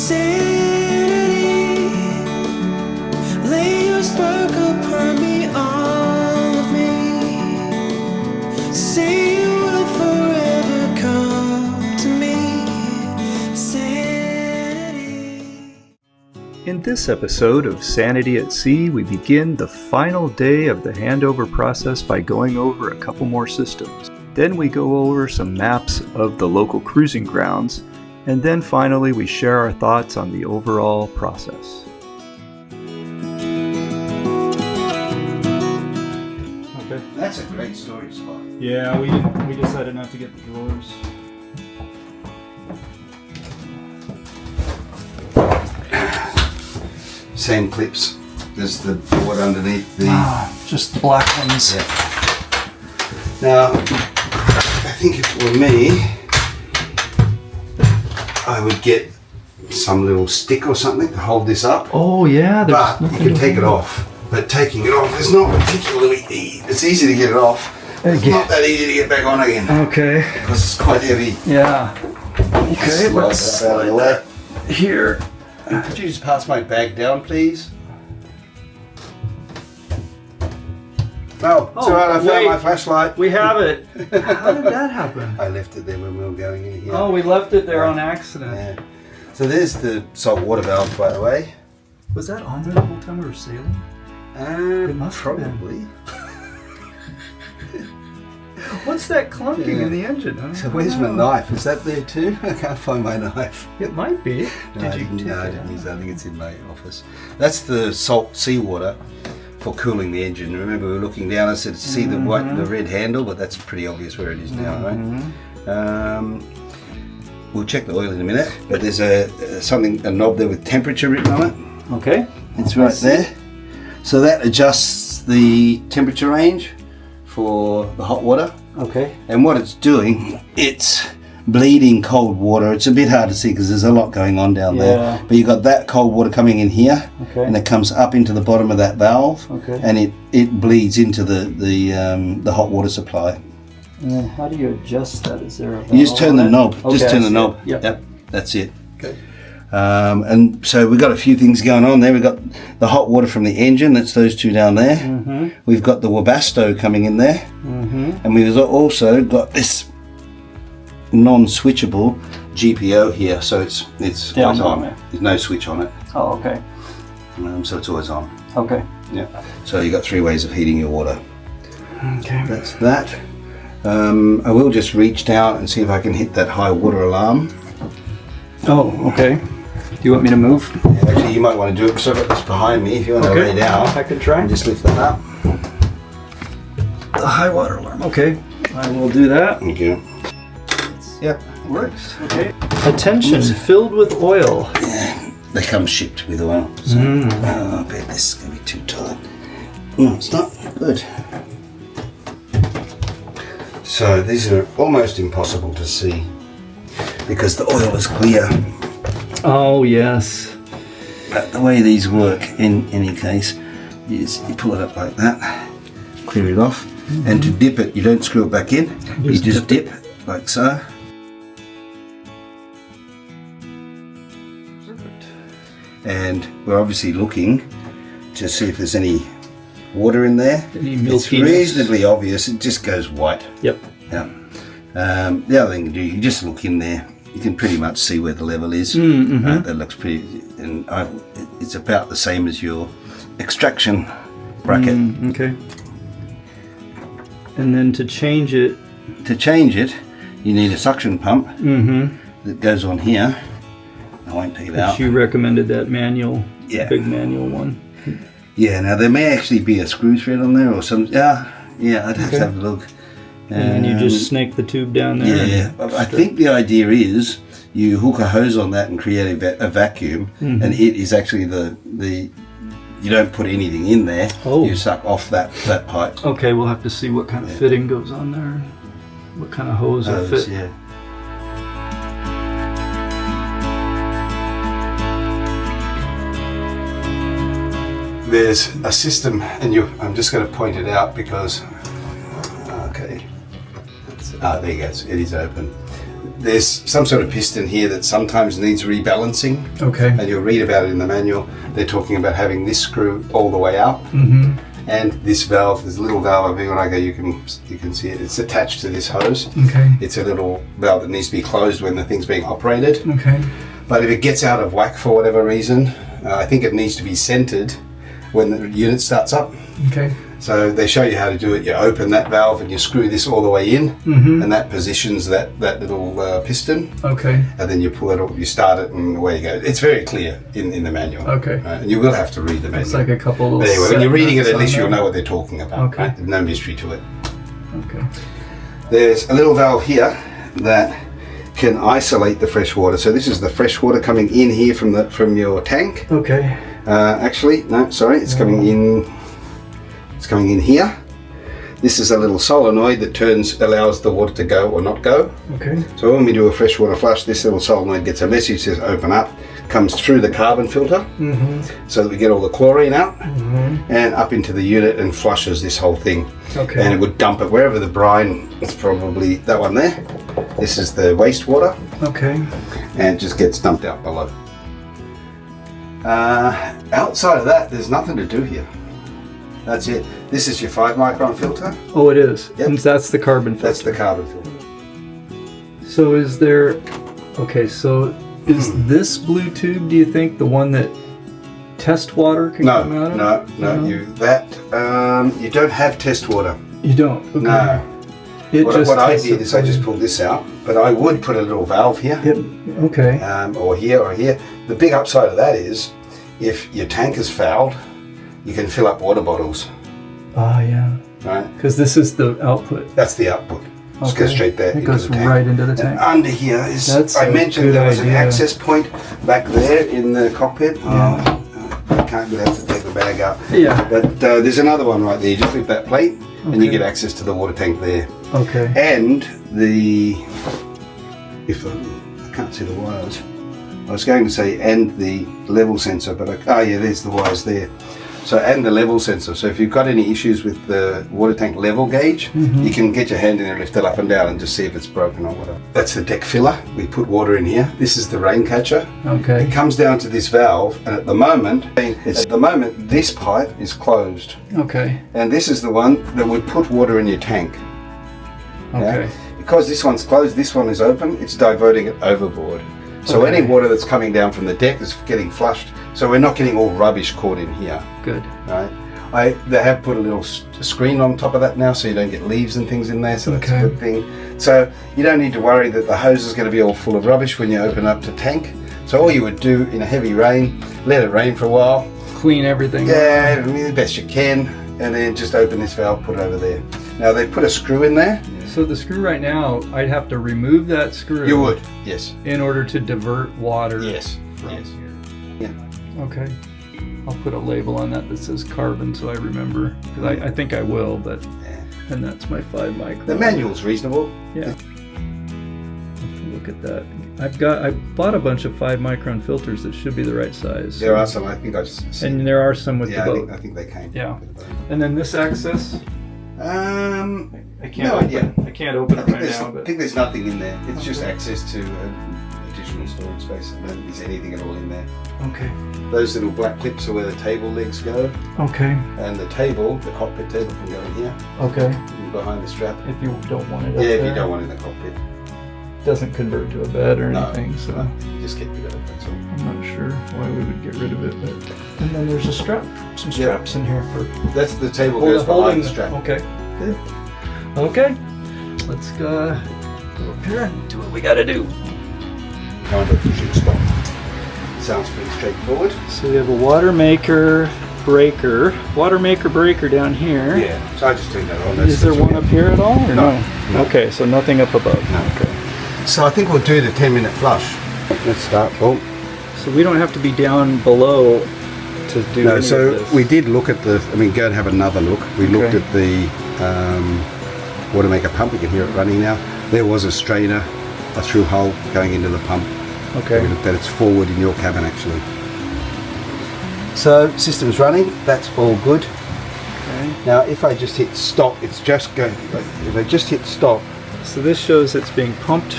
Sanity, lay your spark upon me, all of me. Say you will forever come to me. Sanity. In this episode of Sanity at Sea, we begin the final day of the handover process by going over a couple more systems. Then we go over some maps of the local cruising grounds, and then finally we share our thoughts on the overall process. Okay. That's a great storage spot. Yeah, we decided not to get the drawers. Same clips. There's the board underneath the... Just the black ones. Yeah. Now, I think if it were me, I would get some little stick or something to hold this up. Oh yeah, But you can take it off. But taking it off is not particularly easy. It's easy to get it off. It's not that easy to get back on again. Okay. Because it's quite heavy. Yeah. Okay, let's slide that here. Could you just pass my bag down, please? No, it's alright, I found my flashlight. We have it. How did that happen? I left it there when we were going in here. Oh, we left it there on accident. Yeah. So there's the salt water valve, by the way. Was that on there the whole time we were sailing? It must have been. Probably. What's that clunking in the engine? So where's my knife? Is that there too? I can't find my knife. It might be. No, I didn't use it. I think it's in my office. That's the salt seawater for cooling the engine. Remember we were looking down, I said see the red handle, but that's pretty obvious where it is now, right? We'll check the oil in a minute, but there's a knob there with temperature written on it. Okay. It's right there. So that adjusts the temperature range for the hot water. Okay. And what it's doing, it's bleeding cold water. It's a bit hard to see because there's a lot going on down there. But you've got that cold water coming in here, and it comes up into the bottom of that valve, and it bleeds into the hot water supply. How do you adjust that? Is there a valve? You just turn the knob. Okay, just turn the knob. Yep. That's it. Okay. And so we've got a few things going on there. We've got the hot water from the engine, that's those two down there. We've got the Webasto coming in there. And we've also got this non-switchable GPO here, so it's always on. There's no switch on it. Oh, okay. So it's always on. Okay. Yeah. So you've got 3 ways of heating your water. Okay. That's that. I will just reach down and see if I can hit that high water alarm. Oh, okay. Do you want me to move? Yeah, actually, you might want to do it. So I've got this behind me. If you want to lay down, I can try. And just lift that up. The high water alarm. Okay. I will do that. Thank you. Yep, works. Okay. Attention, filled with oil. Yeah, they come shipped with oil. So, I bet this is going to be too tight. No, it's not. Good. So these are almost impossible to see because the oil is clear. Oh, yes. But the way these work, in any case, is you pull it up like that, clear it off, and to dip it, you don't screw it back in. You just dip like so. And we're obviously looking to see if there's any water in there. It's reasonably obvious, it just goes white. Yep. Yeah. The other thing to do, you just look in there, you can pretty much see where the level is. That looks pretty, and it's about the same as your extraction bracket. Okay. And then to change it, you need a suction pump that goes on here. I won't take it out. You recommended that manual, big manual one. Yeah, now there may actually be a screw thread on there or some. Yeah, I'd have to have a look. And you just snake the tube down there. Yeah, I think the idea is you hook a hose on that and create a vacuum, and it is actually you don't put anything in there. You suck off that pipe. Okay, we'll have to see what kind of fitting goes on there, what kind of hose will fit. Yeah. There's a system, and I'm just going to point it out because, okay, there you go, it is open. there's some sort of piston here that sometimes needs rebalancing. Okay. And you'll read about it in the manual. They're talking about having this screw all the way out. Mm-hmm. And this valve, there's a little valve over here, when I go, you can see it. It's attached to this hose. Okay. It's a little valve that needs to be closed when the thing's being operated. Okay. But if it gets out of whack for whatever reason, I think it needs to be centered when the unit starts up. Okay. So they show you how to do it. You open that valve and you screw this all the way in, and that positions that little piston. Okay. And then you pull it up, you start it, and away you go. It's very clear in the manual. Okay. And you will have to read the manual. It's like a couple of. But anyway, when you're reading it, at least you'll know what they're talking about. Okay. Right? There's no mystery to it. Okay. There's a little valve here that can isolate the fresh water. So this is the fresh water coming in here from your tank. Okay. Actually, no, sorry, it's coming in. It's coming in here. This is a little solenoid that allows the water to go or not go. Okay. So when we do a freshwater flush, this little solenoid gets a message that says open up, comes through the carbon filter, so that we get all the chlorine out, and up into the unit and flushes this whole thing. Okay. And it would dump it wherever the brine, it's probably that one there. This is the wastewater. Okay. And it just gets dumped out below. Outside of that, there's nothing to do here. That's it. This is your 5 micron filter. Oh, it is. Yep. And that's the carbon filter. That's the carbon filter. So is there? Okay. So is this blue tube? Do you think the one that test water can come out of? No. You don't have test water. You don't. Okay. No. What I did is I just pulled this out, but I would put a little valve here. Yep. Okay. Or here or here. The big upside of that is, if your tank is fouled, you can fill up water bottles. Ah, yeah. Right? Because this is the output. That's the output. Just go straight there. It goes right into the tank. And under here is, That's I mentioned there was an idea. access point back there in the cockpit. Yeah. I can't, we'll have to take the bag out. Yeah. But there's another one right there. You just lift that plate and you get access to the water tank there. Okay. And I can't see the wires. I was going to say, and the level sensor, but there's the wires there. So, and the level sensor. So if you've got any issues with the water tank level gauge, you can get your hand in there, lift it up and down and just see if it's broken or whatever. That's the deck filler. We put water in here. This is the rain catcher. Okay. It comes down to this valve, and at the moment, this pipe is closed. Okay. And this is the one that would put water in your tank. Okay. Because this one's closed, this one is open, it's diverting it overboard. So any water that's coming down from the deck is getting flushed, so we're not getting all rubbish caught in here. Good. Right? They have put a little screen on top of that now, so you don't get leaves and things in there, so that's a good thing. So you don't need to worry that the hose is going to be all full of rubbish when you open up the tank. So all you would do in a heavy rain, let it rain for a while. Clean everything. Yeah, the best you can, and then just open this valve, put it over there. Now they put a screw in there. So the screw right now, I'd have to remove that screw. You would, yes. In order to divert water. Yes. From yes. here. Yeah. Okay. I'll put a label on that says carbon so I remember. Because I think I will, but. And that's my 5 micron. The manual's reasonable. Yeah. Look at that. I bought a bunch of 5 micron filters that should be the right size. There are some, I think I've seen. And there are some with the boat. I think they came. Yeah. And then this access. I can't no open idea. I can't open it right now. I think there's nothing in there. It's just access to additional storage space. I don't think there's anything at all in there. Okay. Those little black clips are where the table legs go. Okay. And the table, the cockpit table, can go in here. Okay. Behind the strap. If you don't want it up if there. you don't want it in the cockpit. Doesn't convert to a bed or anything, so you just get rid of it, that's all. I'm not sure why we would get rid of it, but and then there's a strap, some straps in here for that's the table goes behind the strap. Okay, good. Okay, let's go up here and do what we gotta do. Kind of pushing stop. Sounds pretty straightforward. So we have a Watermaker breaker down here. Yeah, so I just turned that on. Is there one up here at all? Or no. Okay, so nothing up above. No. Okay. So I think we'll do the 10-minute flush. Let's start. Boom. So we don't have to be down below to do any of this. We did look at go and have another look. We looked at the Watermaker pump. You can hear it running now. There was a strainer, a through hole going into the pump. Okay. We looked at it's forward in your cabin actually. So system's running. That's all good. Okay. Now if I just hit stop, it's just going. If I just hit stop. So this shows it's being pumped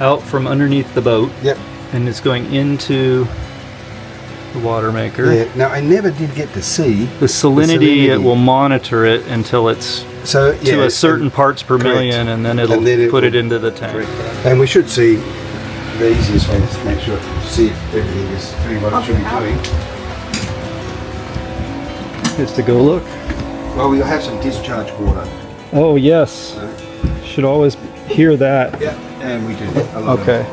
out from underneath the boat. Yep. And it's going into the Watermaker. Yeah. Now I never did get to see The salinity, it will monitor it until it's to a certain parts per million, and then it'll put it into the tank. And we should see the easiest way is to make sure see if everything is doing what it should be doing. Just to go look. Well, we'll have some discharge water. Oh yes, should always hear that. Yeah, and we do. A lot Okay,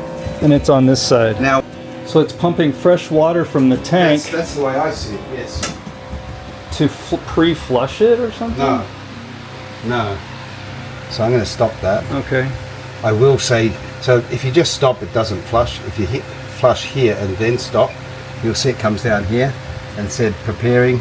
and it's on this side. Now, so it's pumping fresh water from the tank that's the way I see it. Yes. to pre-flush it or something. No. So I'm going to stop that. Okay. I will say, so if you just stop, it doesn't flush. If you hit flush here and then stop, you'll see it comes down here and said preparing.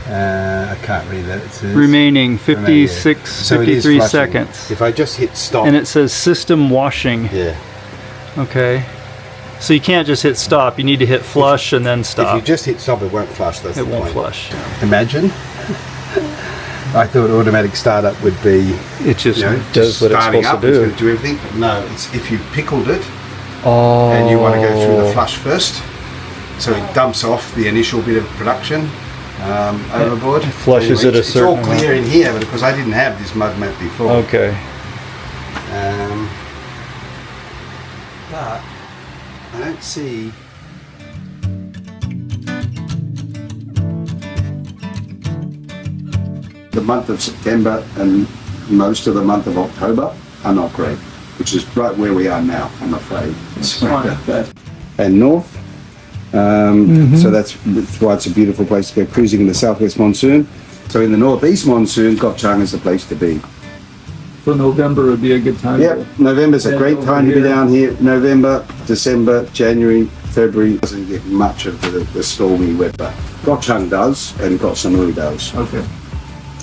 I can't read that. It says Remaining 56, so 53 seconds. If I just hit stop. And it says system washing. Yeah. Okay. So you can't just hit stop. You need to hit flush and then stop. If you just hit stop, it won't flush. That's it the won't point. flush. Imagine. I thought automatic startup would be. It just does just what it's starting supposed up, to do. It's going to do everything. No, it's if you pickled it Oh. and you want to go through the flush first, so it dumps off the initial bit of production overboard. It flushes So it a it's certain all clear in here, but because I didn't have this mud mat before. Okay. But I don't see. The month of September and most of the month of October are not great, which is right where we are now, I'm afraid. And north, so that's why it's a beautiful place to go cruising in the southwest monsoon. So in the northeast monsoon, Koh Chang is the place to be. So November would be a good time. Yep, November's a great time to be down here. November, December, January, February doesn't get much of the stormy weather. Koh Chang does, and Koh Samui does. Okay.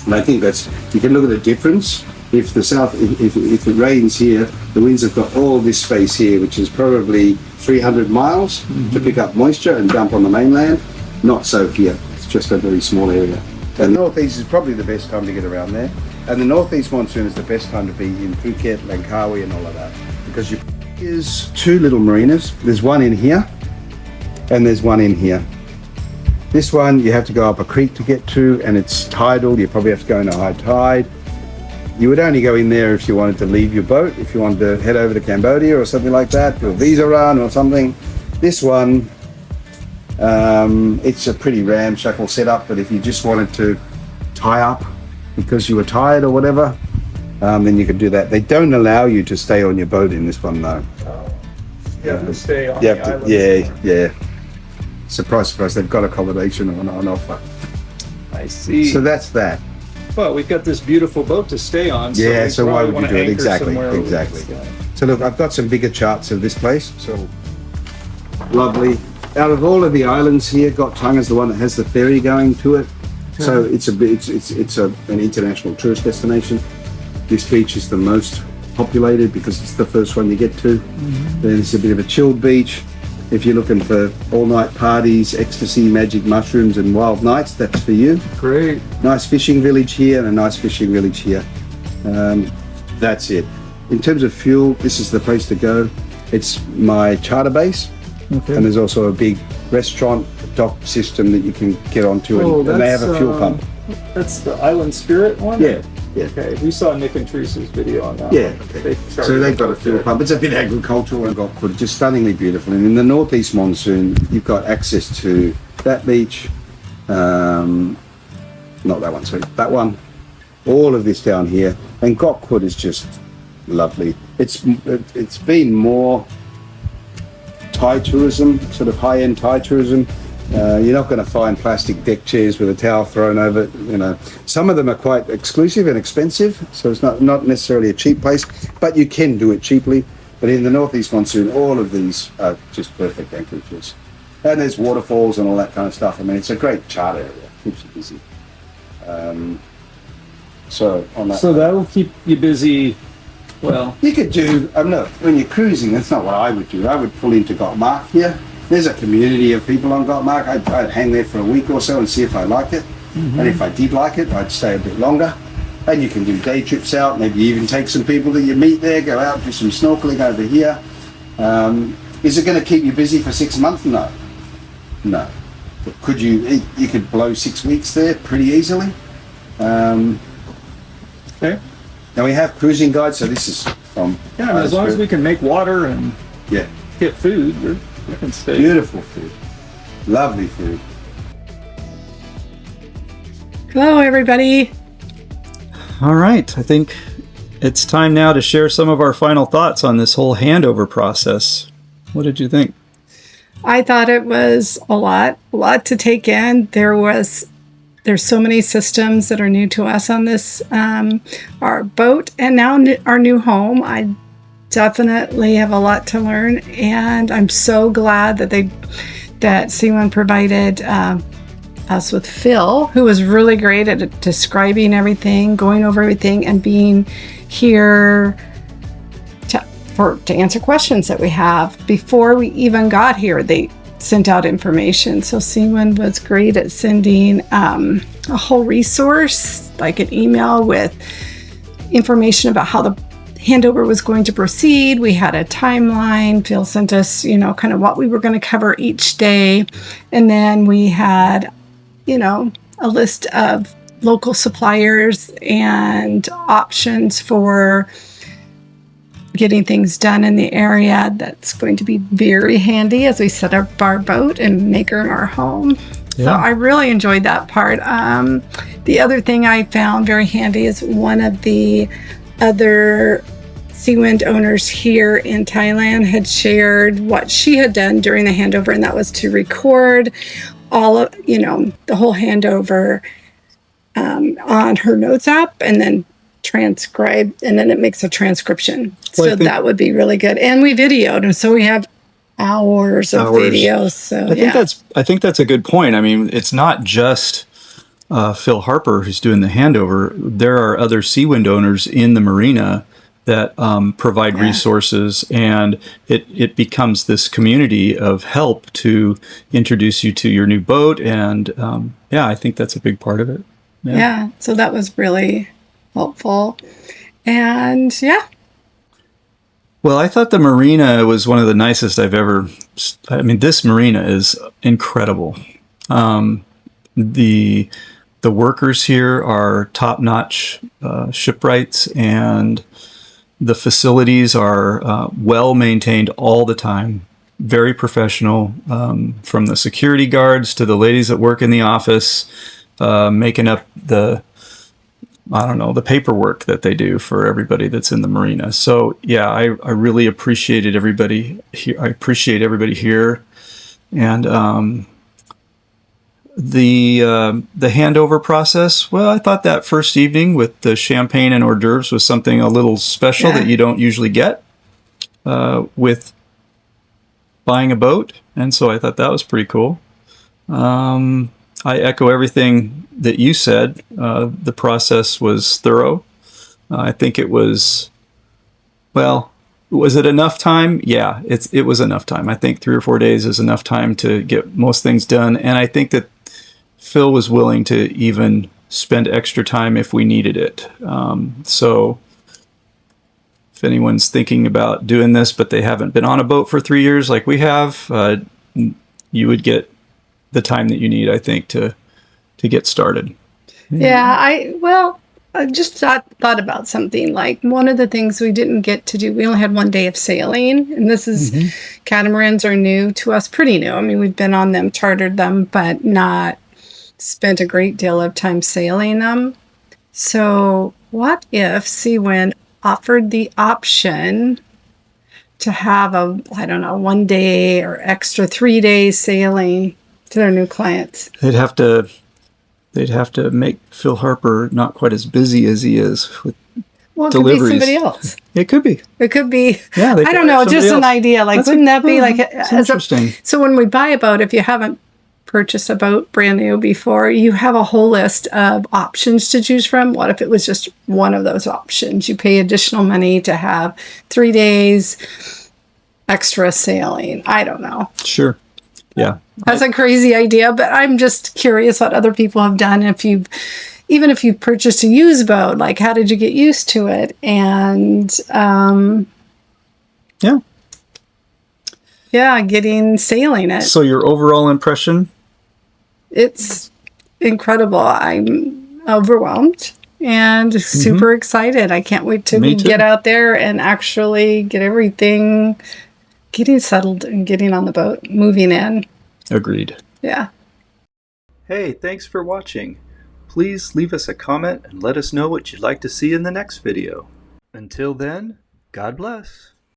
And I think that's, you can look at the difference. If the south, if it rains here, the winds have got all this space here, which is probably 300 miles to pick up moisture and dump on the mainland. Not so here. It's just a very small area. And the northeast is probably the best time to get around there. And the northeast monsoon is the best time to be in Phuket, Langkawi and all of that. Because there's two little marinas. There's one in here and there's one in here. This one you have to go up a creek to get to, and it's tidal. You probably have to go in a high tide. You would only go in there if you wanted to leave your boat, if you wanted to head over to Cambodia or something like that, do a visa run or something. This one, it's a pretty ramshackle setup, but if you just wanted to tie up because you were tired or whatever, then you could do that. They don't allow you to stay on your boat in this one though. You have to stay on the island. Yeah. Surprise, surprise, they've got accommodation on offer. I see. So that's that. Well, we've got this beautiful boat to stay on. So Yeah, we so why probably would you wanna do it? anchor Exactly, somewhere over exactly. this guy. So look, I've got some bigger charts of this place. So lovely. Out of all of the islands here, Koh Chang is the one that has the ferry going to it. So it's an international tourist destination. This beach is the most populated because it's the first one you get to. Then it's a bit of a chilled beach. If you're looking for all-night parties, ecstasy, magic mushrooms and wild nights, that's for you. Great. Nice fishing village here and a nice fishing village here. That's it. In terms of fuel, this is the place to go. It's my charter base. Okay. And there's also a big restaurant dock system that you can get onto, Oh, and they have a fuel pump. That's the Island Spirit one? Yeah. Okay, we saw Nick and Teresa's video on that. Yeah, one. okay. They So they've got a fuel pump. It's a bit agricultural and got just stunningly beautiful. And in the northeast monsoon, you've got access to that beach, not that one, sorry, that one, all of this down here. And Cockpit is just lovely. It's been more Thai tourism, sort of high-end Thai tourism. You're not going to find plastic deck chairs with a towel thrown over it. You know, some of them are quite exclusive and expensive, so it's not necessarily a cheap place, but you can do it cheaply. But in the northeast monsoon, all of these are just perfect anchorages, and there's waterfalls and all that kind of stuff. I mean, it's a great charter area. Keeps you busy. So that will keep you busy. Well, you could do. No, when you're cruising, that's not what I would do. I would pull into Koh Mark here. There's a community of people on Koh Mark. I'd hang there for a week or so and see if I like it. And if I did like it, I'd stay a bit longer. And you can do day trips out. Maybe you even take some people that you meet there, go out, do some snorkeling over here. Is it going to keep you busy for 6 months? No. But could you could blow 6 weeks there pretty easily. Okay. Now we have cruising guides, so this is from... Yeah, as long as we can make water and get food, we can stay. Beautiful food. Lovely food. Hello, everybody. All right, I think it's time now to share some of our final thoughts on this whole handover process. What did you think? I thought it was a lot to take in. There's so many systems that are new to us on this, our boat, and now our new home. I definitely have a lot to learn, and I'm so glad that Seawind provided us with Phil, who was really great at describing everything, going over everything, and being here to answer questions that we have. Before we even got here, they sent out information. So Seawind was great at sending a whole resource, like an email with information about how the handover was going to proceed. We had a timeline. Phil sent us, kind of what we were going to cover each day. And then we had, a list of local suppliers and options for getting things done in the area. That's going to be very handy as we set up our boat and make her our home. Yeah. So I really enjoyed that part. The other thing I found very handy is one of the other Seawind owners here in Thailand had shared what she had done during the handover, and that was to record all of, the whole handover on her notes app, and then transcribe, and then it makes a transcription. Well, so that would be really good. And we videoed, and so we have hours of videos. So I think that's a good point. I mean, it's not just Phil Harper who's doing the handover. There are other Seawind owners in the marina that provide resources, and it becomes this community of help to introduce you to your new boat. And I think that's a big part of it. Yeah, so that was really helpful. And well, I thought the marina was one of the nicest I've ever. I mean, this marina is incredible. The workers here are top-notch shipwrights, and the facilities are well maintained all the time. Very professional, from the security guards to the ladies that work in the office, making up the paperwork that they do for everybody that's in the marina. So I really appreciated everybody here. I appreciate everybody here. And the handover process, well, I thought that first evening with the champagne and hors d'oeuvres was something a little special that you don't usually get with buying a boat. And so I thought that was pretty cool. I echo everything that you said. The process was thorough. I think it was, was it enough time? Yeah, it was enough time. I think 3 or 4 days is enough time to get most things done. And I think that Phil was willing to even spend extra time if we needed it. So if anyone's thinking about doing this, but they haven't been on a boat for 3 years like we have, you would get the time that you need, I think, to get started. I just thought about something. Like, one of the things we didn't get to do, we only had 1 day of sailing, and this is catamarans are new to us, pretty new. I mean, we've been on them, chartered them, but not spent a great deal of time sailing them. So what if Seawind offered the option to have 1 day or extra 3 days sailing to their new clients? They'd have to make Phil Harper not quite as busy as he is with deliveries. Could be somebody else. It could be. Yeah, I don't know. Just an idea. Like, wouldn't that be like interesting? So when we buy a boat, if you haven't purchased a boat brand new before, you have a whole list of options to choose from. What if it was just one of those options? You pay additional money to have 3 days extra sailing. I don't know. Sure. Yeah. That's a crazy idea, but I'm just curious what other people have done. If even if you purchased a used boat, like how did you get used to it? And getting sailing it. So your overall impression? It's incredible. I'm overwhelmed and super excited. I can't wait to get out there and actually get everything getting settled and getting on the boat, moving in. Agreed. Yeah. Hey, thanks for watching. Please leave us a comment and let us know what you'd like to see in the next video. Until then, God bless.